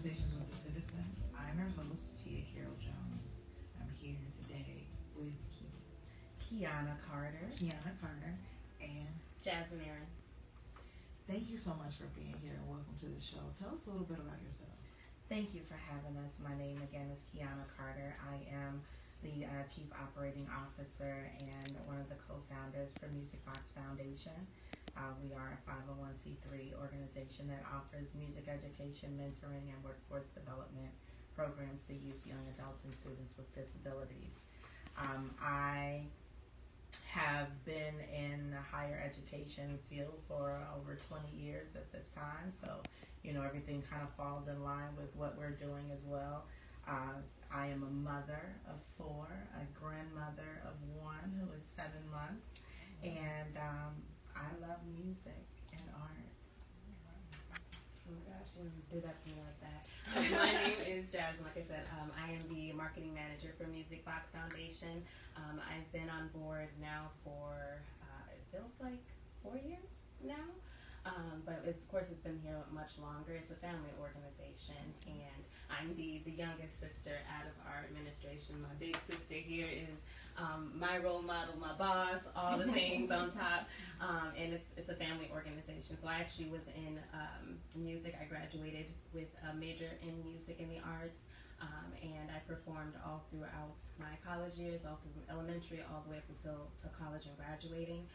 Conversations with the Citizen. I'm your host, Tia Carol Jones. I'm here today with Kijuana Carter. Kijuana Carter and Jazmin Aaron. Thank you so much for being here and welcome to the show. Tell us a little bit about yourself. Thank you for having us. My name again is Kijuana Carter. I am the Chief Operating Officer and one of the co-founders for Music Box Foundation. We are a 501c3 organization that offers music education, mentoring, and workforce development programs to youth, young adults, and students with disabilities. I have been in the higher education field for over 20 years at this time, so everything kind of falls in line with what we're doing as well. I am a mother of 4, a grandmother of 1 who is 7 months, and I love music and arts. Oh my gosh, and do that to me like that. My name is Jazmin. Like I said, I am the marketing manager for Music Box Foundation. I've been on board now for, it feels like 4 years now. But of course it's been here much longer. It's a family organization, and I'm the youngest sister out of our administration. My big sister here is my role model, my boss, all the things on top, and it's a family organization. So I actually was in music. I graduated with a major in music and the arts, and I performed all throughout my college years, all through elementary, all the way up until college and graduating.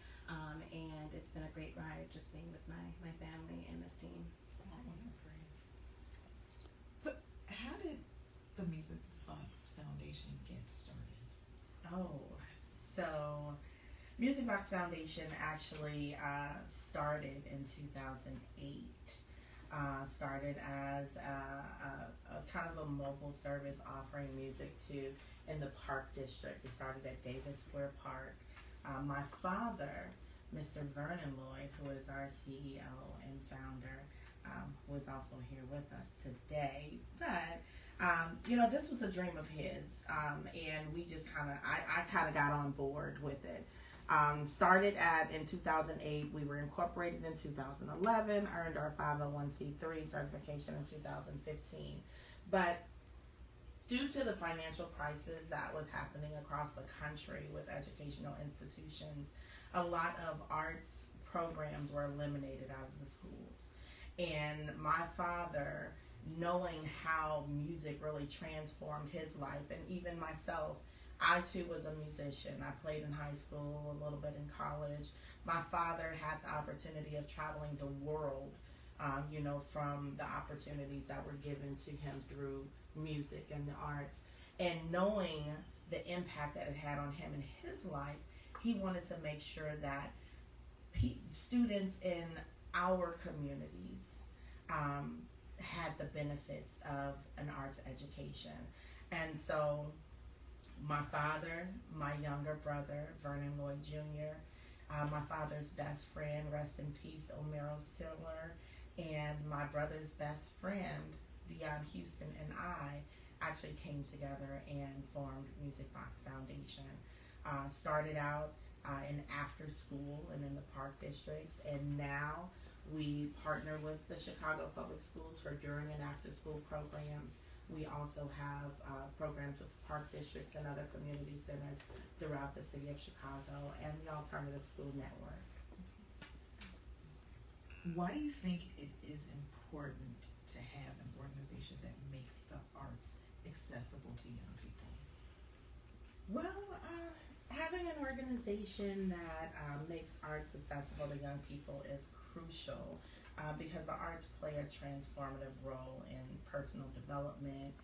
And it's been a great ride just being with my family and this team. Great. So, how did the Music Box Foundation get started? So Music Box Foundation actually started in 2008. Started as a kind of a mobile service offering music in the Park District. We started at Davis Square Park. My father, Mr. Vernon Lloyd, who is our CEO and founder, who is also here with us today. But this was a dream of his, and we just I kind of got on board with it. Started in 2008. We were incorporated in 2011. Earned our 501c3 certification in 2015. But due to the financial crisis that was happening across the country with educational institutions, a lot of arts programs were eliminated out of the schools. And my father, knowing how music really transformed his life, and even myself, I too was a musician. I played in high school, a little bit in college. My father had the opportunity of traveling the world, from the opportunities that were given to him through music and the arts. And knowing the impact that it had on him in his life, he wanted to make sure that students in our communities had the benefits of an arts education. And so my father, my younger brother, Vernon Lloyd Jr., my father's best friend, rest in peace, Omero Siller, and my brother's best friend, Dion Houston, and I actually came together and formed Music Box Foundation. Started out in after school and in the Park Districts, and now we partner with the Chicago Public Schools for during and after school programs. We also have programs with Park Districts and other community centers throughout the city of Chicago, and the Alternative School Network. Why do you think it is important to have an organization that makes the arts accessible to young people? Well, having an organization that makes arts accessible to young people is crucial because the arts play a transformative role in personal development,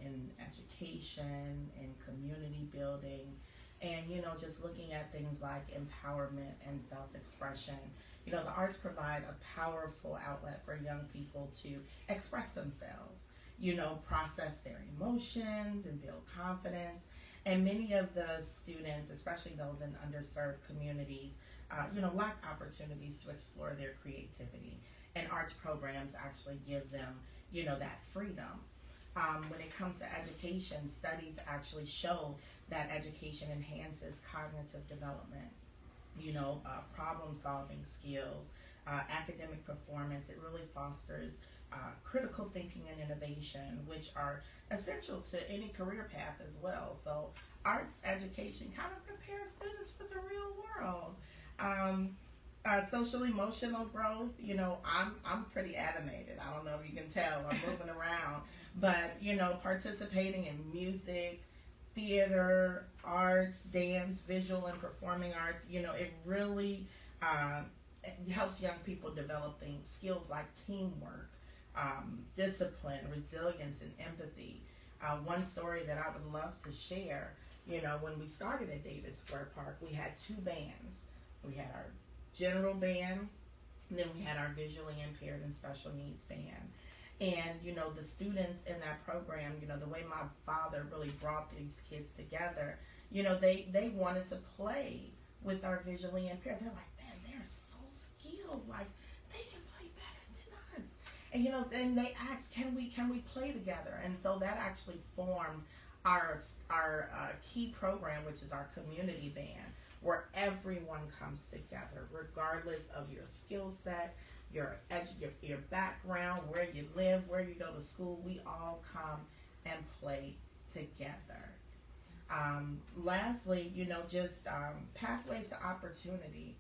in education, in community building, and just looking at things like empowerment and self-expression. The arts provide a powerful outlet for young people to express themselves, process their emotions and build confidence. And many of the students, especially those in underserved communities, lack opportunities to explore their creativity. And arts programs actually give them, that freedom. When it comes to education, studies actually show that education enhances cognitive development, problem-solving skills, academic performance. It really fosters critical thinking and innovation, which are essential to any career path as well. So arts education kind of prepares students for the real world. Social emotional growth, I'm pretty animated. I don't know if you can tell, I'm moving around, but participating in music, theater, arts, dance, visual and performing arts, it really it helps young people develop skills like teamwork, discipline, resilience, and empathy. One story that I would love to share, when we started at Davis Square Park, we had two bands. We had our general band, and then we had our visually impaired and special needs band. And, the students in that program, the way my father really brought these kids together, they wanted to play with our visually impaired. They're like, man, they're so skilled. Like, they can play better than us. And, then they asked, can we play together? And so that actually formed our key program, which is our community band, where everyone comes together, regardless of your skill set, your background, where you live, where you go to school. We all come and play together. Lastly, just pathways to opportunity.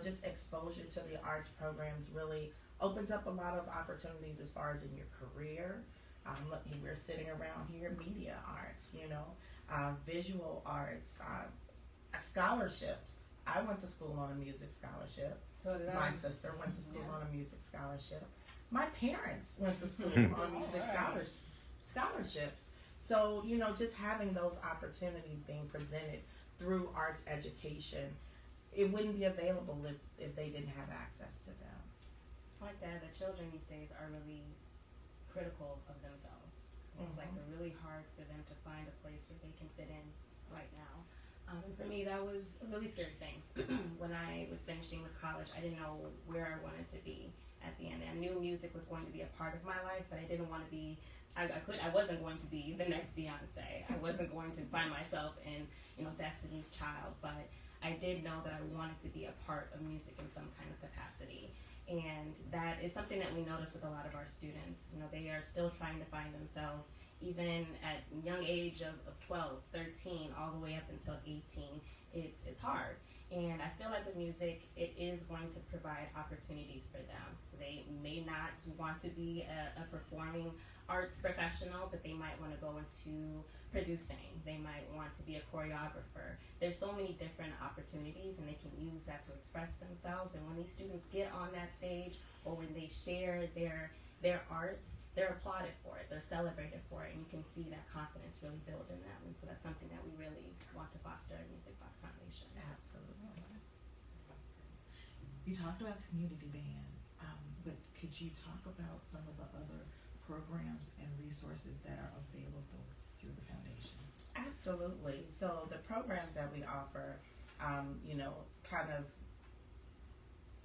Just exposure to the arts programs really opens up a lot of opportunities as far as in your career. Look, we're sitting around here, media arts, visual arts, scholarships. I went to school on a music scholarship. So did My I. sister went to school on a music scholarship. My parents went to school on music scholarships. So, just having those opportunities being presented through arts education, it wouldn't be available if they didn't have access to them. Like that, the children these days are really critical of themselves. It's like really hard for them to find a place where they can fit in right now. And for me, that was a really scary thing. When I was finishing with college, I didn't know where I wanted to be at the end. I knew music was going to be a part of my life, but I didn't want to be. I wasn't going to be the next Beyonce. I wasn't going to find myself in, Destiny's Child. But I did know that I wanted to be a part of music in some kind of capacity. And that is something that we notice with a lot of our students. They are still trying to find themselves, even at young age of 12, 13, all the way up until 18. It's hard. And I feel like with music, it is going to provide opportunities for them. So they may not want to be a performing arts professional, but they might want to go into producing. They might want to be a choreographer. There's so many different opportunities, and they can use that to express themselves. And when these students get on that stage, or when they share their arts, they're applauded for it, they're celebrated for it, and you can see that confidence really build in them. And so that's something that we really want to foster at Music Box Foundation. Absolutely. You talked about community band, but could you talk about some of the other programs and resources that are available through the foundation? Absolutely. So the programs that we offer, kind of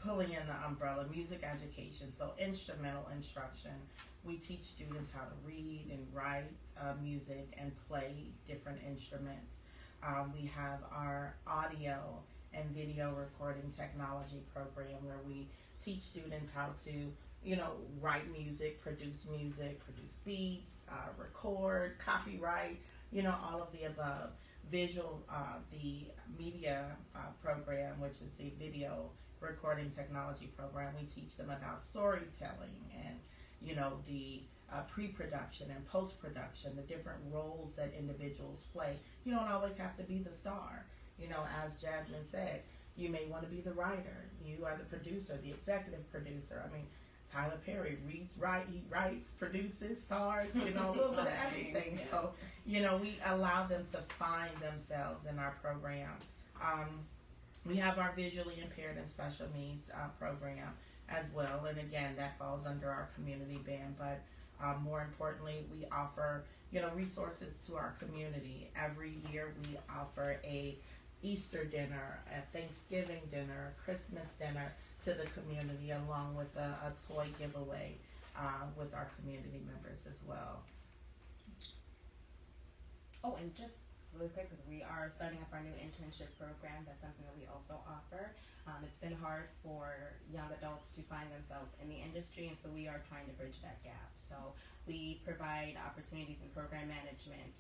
pulling in the umbrella, music education, so instrumental instruction. We teach students how to read and write music and play different instruments. We have our audio and video recording technology program where we teach students how to, write music, produce beats, record, copyright, all of the above. Visual, the media program, which is the video recording technology program, we teach them about storytelling and the pre-production and post-production, the different roles that individuals play. You don't always have to be the star. As Jazmin said, you may want to be the writer. You are the producer, the executive producer. I mean, Tyler Perry he writes, produces, stars, a little bit of everything. So, we allow them to find themselves in our program. We have our visually impaired and special needs program as well. And again, that falls under our community band. But more importantly, we offer, resources to our community. Every year we offer a Easter dinner, a Thanksgiving dinner, Christmas dinner to the community, along with a toy giveaway with our community members as well. Oh, and just really quick because we are starting up our new internship program. That's something that we also offer. It's been hard for young adults to find themselves in the industry, and so we are trying to bridge that gap. So we provide opportunities in program management,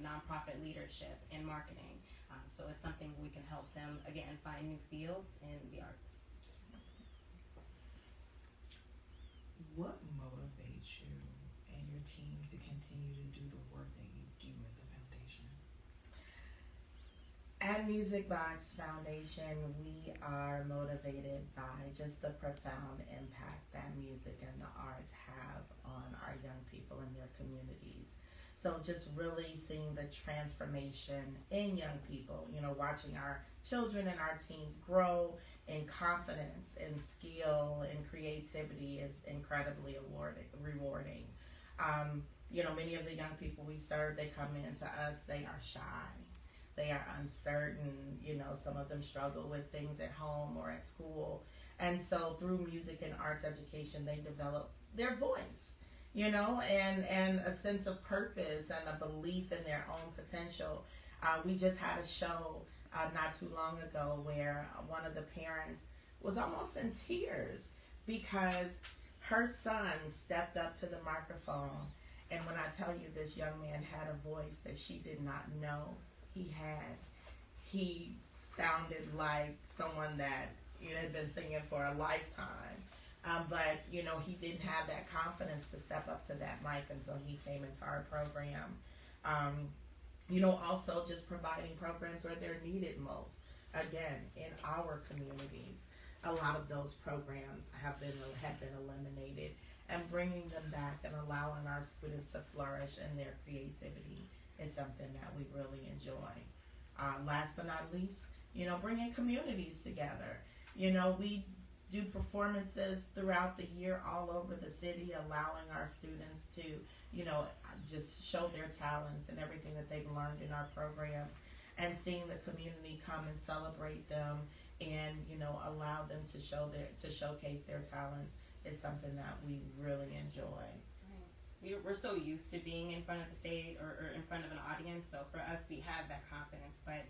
nonprofit leadership, and marketing. So it's something we can help them, again, find new fields in the arts. What motivates you and your team to continue to do the work that you do at the foundation? At Music Box Foundation, we are motivated by just the profound impact that music and the arts have on our young people and their communities. So just really seeing the transformation in young people, watching our children and our teens grow in confidence and skill and creativity is incredibly rewarding. Many of the young people we serve, they come in to us, they are shy. They are uncertain, some of them struggle with things at home or at school. And so through music and arts education, they develop their voice, and a sense of purpose and a belief in their own potential. We just had a show not too long ago where one of the parents was almost in tears because her son stepped up to the microphone. And when I tell you this young man had a voice that she did not know he had, he sounded like someone that had been singing for a lifetime. But he didn't have that confidence to step up to that mic until he came into our program. Also just providing programs where they're needed most. Again, in our communities, a lot of those programs have been eliminated, and bringing them back and allowing our students to flourish in their creativity is something that we really enjoy. Last but not least, bringing communities together. We do performances throughout the year all over the city, allowing our students to, just show their talents and everything that they've learned in our programs, and seeing the community come and celebrate them and, allow them to showcase their talents is something that we really enjoy. We're so used to being in front of the stage or in front of an audience, so for us we have that confidence, but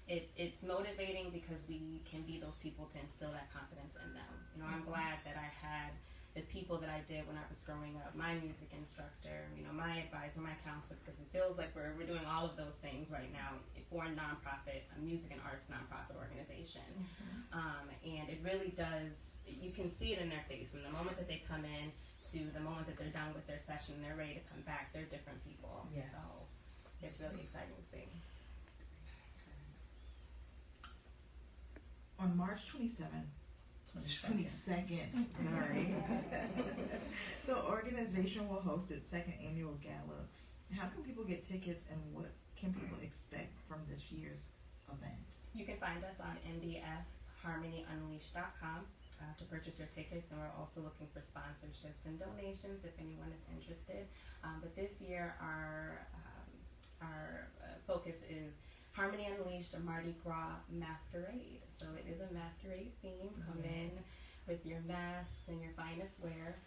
it's motivating because we can be those people to instill that confidence in them. I'm glad that I had the people that I did when I was growing up, my music instructor, my advisor, my counselor, because it feels like we're doing all of those things right now for a nonprofit, a music and arts nonprofit organization. And it really does, you can see it in their face from the moment that they come in to the moment that they're done with their session and they're ready to come back. They're different people. Yes. So it's really exciting to see. On March 22nd, sorry, the organization will host its second annual gala. How can people get tickets, and what can people expect from this year's event? You can find us on mbfharmonyunleashed.com to purchase your tickets, and we're also looking for sponsorships and donations if anyone is interested. But this year our focus is Harmony Unleashed, a Mardi Gras masquerade. So it is a masquerade theme. Come in with your masks and your finest wear.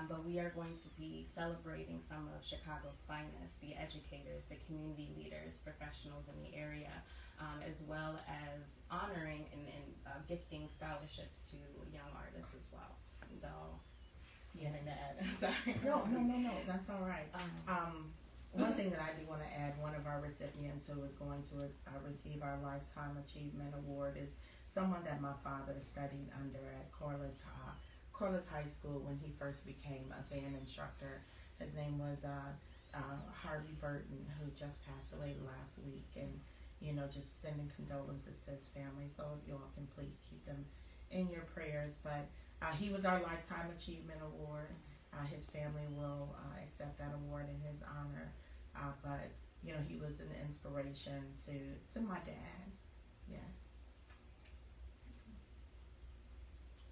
But we are going to be celebrating some of Chicago's finest, the educators, the community leaders, professionals in the area, as well as honoring and gifting scholarships to young artists as well. So, sorry. No, that's all right. One thing that I do want to add, one of our recipients who is going to receive our Lifetime Achievement Award is someone that my father studied under at Corliss High School when he first became a band instructor. His name was Harvey Burton, who just passed away last week, and just sending condolences to his family. So if you all can please keep them in your prayers. But he was our Lifetime Achievement Award. His family will accept that award in his honor. But he was an inspiration to my dad. Yes.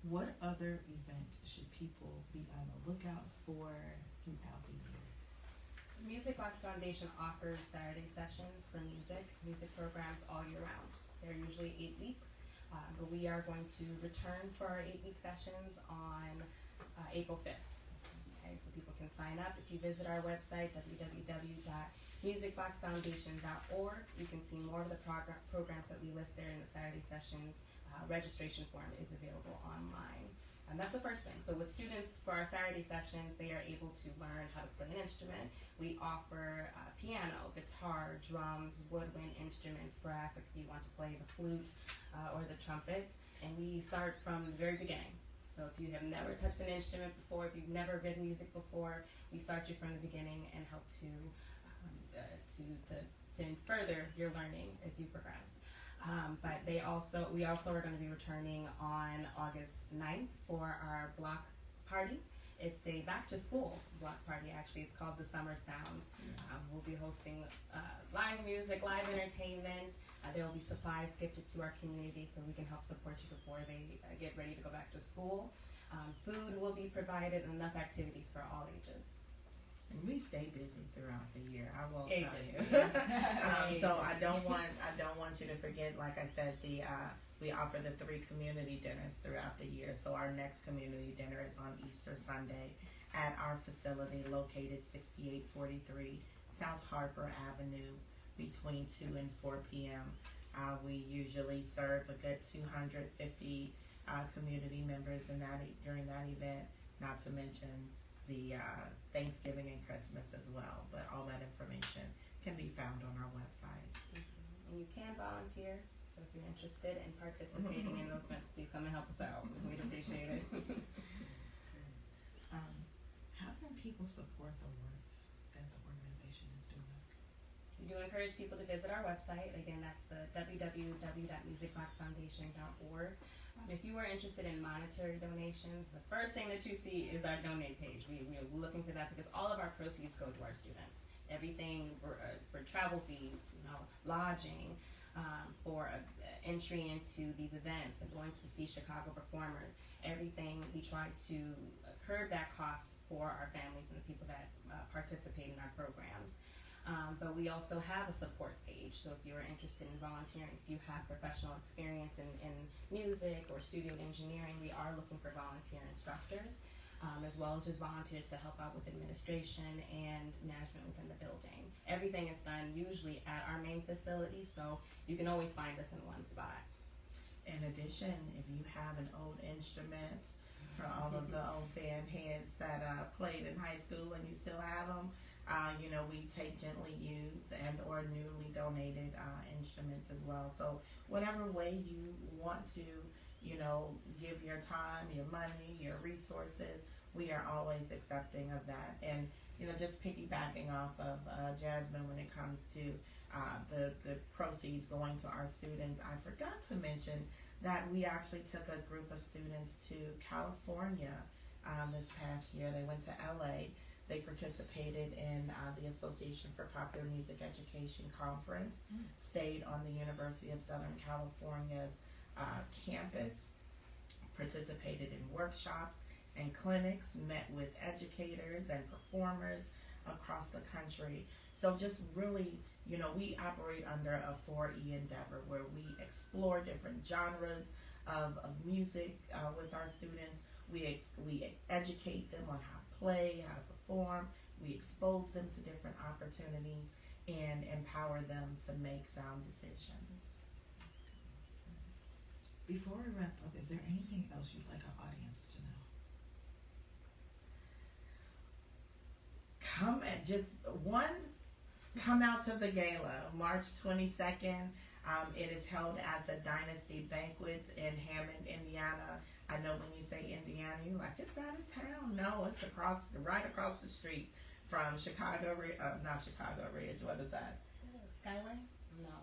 What other event should people be on the lookout for throughout the year? So Music Box Foundation offers Saturday sessions for music programs all year round. They're usually 8 weeks, but we are going to return for our 8-week sessions on April 5th. Okay, so people can sign up. If you visit our website, www.musicboxfoundation.org, you can see more of the programs that we list there in the Saturday sessions. Registration form is available online. And that's the first thing. So with students for our Saturday sessions, they are able to learn how to play an instrument. We offer piano, guitar, drums, woodwind instruments, brass, like if you want to play the flute or the trumpet. And we start from the very beginning. So if you have never touched an instrument before, if you've never read music before, we start you from the beginning and help to further your learning as you progress. But we also are going to be returning on August 9th for our block party. It's a back to school block party, actually. It's called the Summer Sounds. We'll be hosting live music, live entertainment. There will be supplies gifted to our community so we can help support you before they get ready to go back to school. Food will be provided and enough activities for all ages. And we stay busy throughout the year, I will Stay tell busy. you. So I don't want you to forget, like I said, we offer the 3 community dinners throughout the year. So our next community dinner is on Easter Sunday at our facility located 6843 South Harper Avenue between 2 and 4 p.m. We usually serve a good 250 community members during that event, not to mention the Thanksgiving and Christmas as well, but all that information can be found on our website. Mm-hmm. And you can volunteer, so if you're interested in participating in those events, please come and help us out. We'd appreciate it. How can people support the work that the organization is doing? We do encourage people to visit our website. Again, that's the www.musicboxfoundation.org. If you are interested in monetary donations, the first thing that you see is our donate page. We're looking for that because all of our proceeds go to our students. Everything for travel fees, lodging, for entry into these events and going to see Chicago performers. Everything, we try to curb that cost for our families and the people that participate in our programs. But we also have a support page, so if you're interested in volunteering, if you have professional experience in music or studio engineering, we are looking for volunteer instructors, as well as just volunteers to help out with administration and management within the building. Everything is done usually at our main facility, so you can always find us in one spot. In addition, if you have an old instrument, for all of the old band heads that played in high school and you still have them, we take gently used and or newly donated instruments as well. So whatever way you want to, give your time, your money, your resources, we are always accepting of that. And, just piggybacking off of Jazmin when it comes to the proceeds going to our students, I forgot to mention that we actually took a group of students to California this past year. They went to LA. They participated in the Association for Popular Music Education Conference, stayed on the University of Southern California's campus, participated in workshops and clinics, met with educators and performers across the country. So just really, we operate under a 4E endeavor where we explore different genres of music with our students. We educate them on how to play, how to perform. We expose them to different opportunities and empower them to make sound decisions. Before we wrap up, is there anything else you'd like our audience to know? Come out to the gala, March 22nd. It is held at the Dynasty Banquets in Hammond, Indiana. I know when you say Indiana, you're like, it's out of town. No, it's right across the street from not Chicago Ridge. What is that? Skyway? No.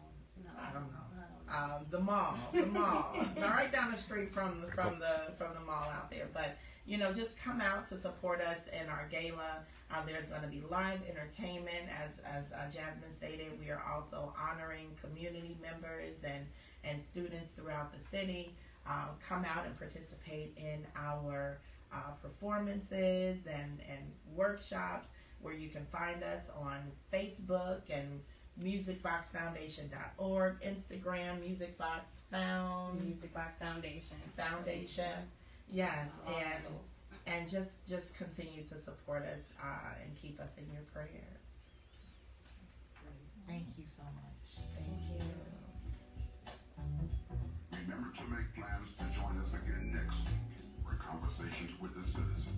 I don't know. The mall, right down the street from the mall out there. But just come out to support us in our gala. There's going to be live entertainment, as Jazmin stated. We are also honoring community members and students throughout the city. Come out and participate in our performances and workshops, where you can find us on Facebook and musicboxfoundation.org, Instagram, Musicbox Foundation. Musicbox Foundation. Yes, and and just continue to support us and keep us in your prayers. Thank you so much. Thank you. Remember to make plans to join us again next week for Conversations with the Citizen,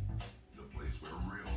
the place where real